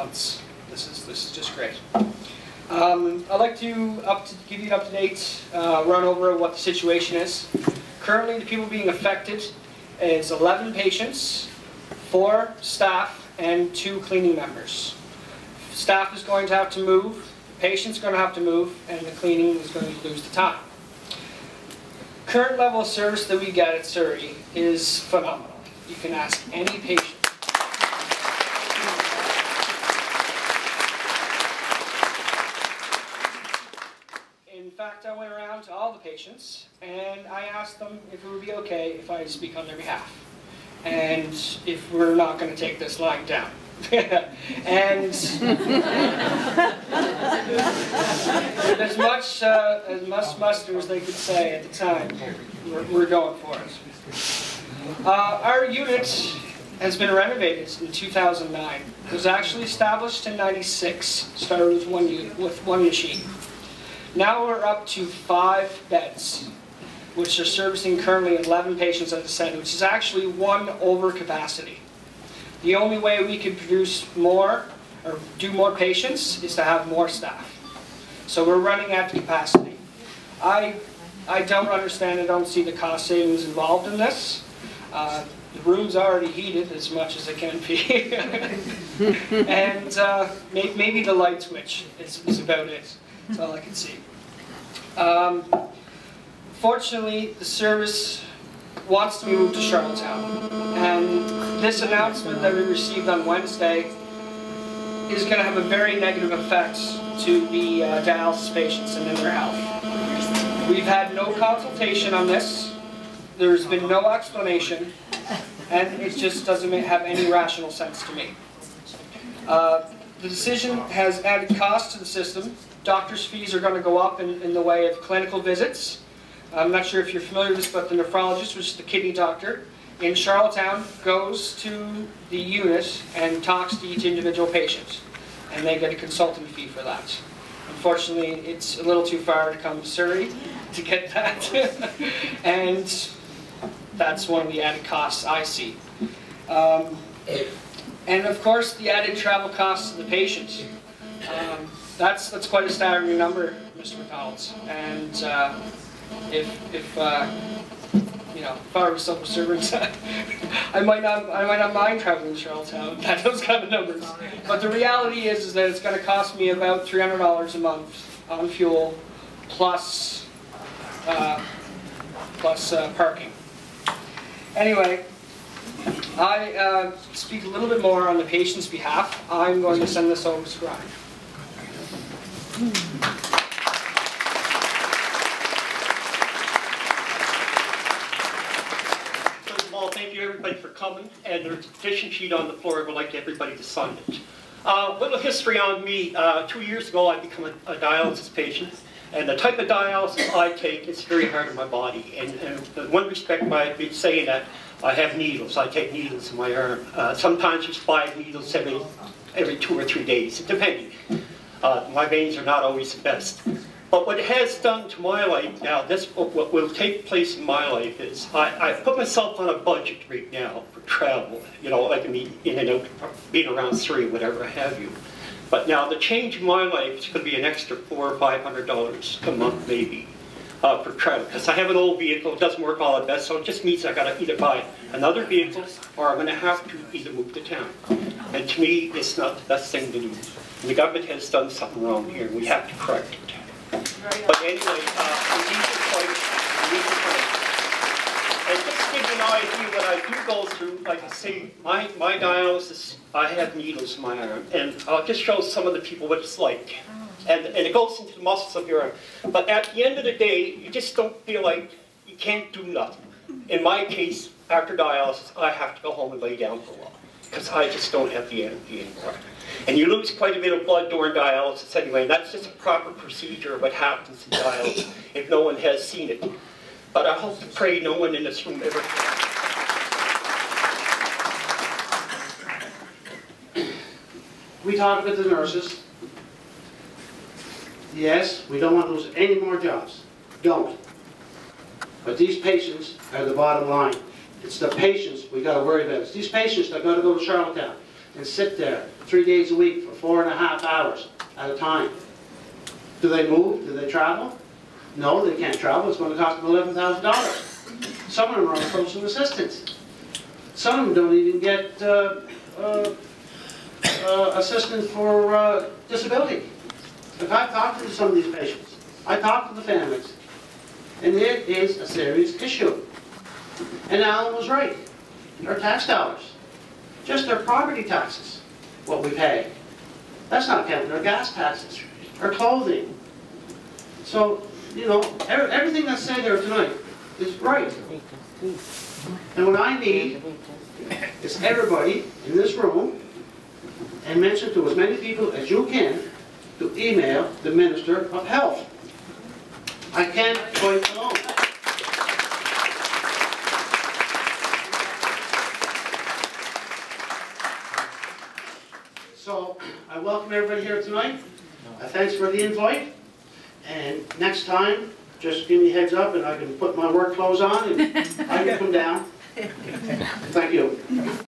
months. This is just great. I'd like to give you an up-to-date run over what the situation is. Currently, the people being affected is 11 patients, 4 staff, and 2 cleaning members. Staff is going to have to move, the patient's going to have to move, and the cleaning is going to lose the time. Current level of service that we get at Souris is phenomenal. You can ask any patient. In fact, I went around to all the patients and I asked them if it would be okay if I speak on their behalf and if we're not going to take this lying down. And with as much muster as they could say at the time, we're going for it. Our unit has been renovated in 2009. It was actually established in '96. Started with one unit, with one machine. Now we're up to 5 beds, which are servicing currently 11 patients at the center, which is actually 1 over capacity. The only way we could produce more or do more patients is to have more staff. So we're running at capacity. I don't understand, I don't see the cost savings involved in this. The room's already heated as much as it can be. And maybe the light switch is about it. That's all I can see. Fortunately, the service wants to be moved to Charlottetown. And this announcement that we received on Wednesday is going to have a very negative effect to the dialysis patients and in their health. We've had no consultation on this. There's been no explanation. And it just doesn't have any rational sense to me. The decision has added cost to the system. Doctors' fees are going to go up in the way of clinical visits. I'm not sure if you're familiar with this, but the nephrologist, which is the kidney doctor, in Charlottetown goes to the unit and talks to each individual patient. And they get a consulting fee for that. Unfortunately, it's a little too far to come to Souris to get that. And that's one of the added costs I see. And of course, the added travel costs to the patient. That's quite a staggering number, Mr. McDonald's. And if I were a civil servant, I might not mind traveling to Charlottetown at those kind of numbers. But the reality is that it's going to cost me about $300 a month on fuel, plus parking. Anyway, I speak a little bit more on the patient's behalf. I'm going to send this over to Brian. First of all, thank you everybody for coming. And there's a petition sheet on the floor. I would like everybody to sign it. A little history on me. 2 years ago, I became a dialysis patient. And the type of dialysis I take is very hard on my body. And in one respect, by saying that, I have needles. I take needles in my arm. Sometimes there's 5 needles every 2 or 3 days, depending. My veins are not always the best. But what it has done to my life now, what will take place in my life is, I put myself on a budget right now for travel. Like me in and out, being around Surrey, whatever have you. But now the change in my life is going to be an extra $400 or $500 a month maybe for travel. Because I have an old vehicle, it doesn't work all the best, so it just means I got to either buy another vehicle or I'm going to have to either move to town. And to me, it's not the best thing to do. And the government has done something wrong here, and we have to correct it. But anyway, we need to fight. And just to give you an idea what I do go through, like I say, my dialysis, I have needles in my arm. And I'll just show some of the people what it's like. And it goes into the muscles of your arm. But at the end of the day, you just don't feel like you can't do nothing. In my case, after dialysis, I have to go home and lay down for a while. Because I just don't have the energy anymore. And you lose quite a bit of blood during dialysis anyway, and that's just a proper procedure of what happens in dialysis if no one has seen it. But I hope to pray no one in this room ever. We talk about the nurses. Yes, we don't want to lose any more jobs. Don't. But these patients are the bottom line. It's the patients we got to worry about. It's these patients that got to go to Charlottetown. and sit there 3 days a week for 4.5 hours at a time. Do they move? Do they travel? No, they can't travel. It's going to cost them $11,000. Some of them are on social assistance. Some of them don't even get assistance for disability. If I've talked to some of these patients, I talked to the families, and it is a serious issue. And Alan was right. Our tax dollars, just our property taxes, what we pay. That's not counting our gas taxes, our clothing. So, you know, everything that's said there tonight is right. And what I need is everybody in this room, and mention to as many people as you can, to email the Minister of Health. I can't fight alone. So, I welcome everybody here tonight. Thanks for the invite. And next time, just give me a heads up and I can put my work clothes on and I can come down. Thank you.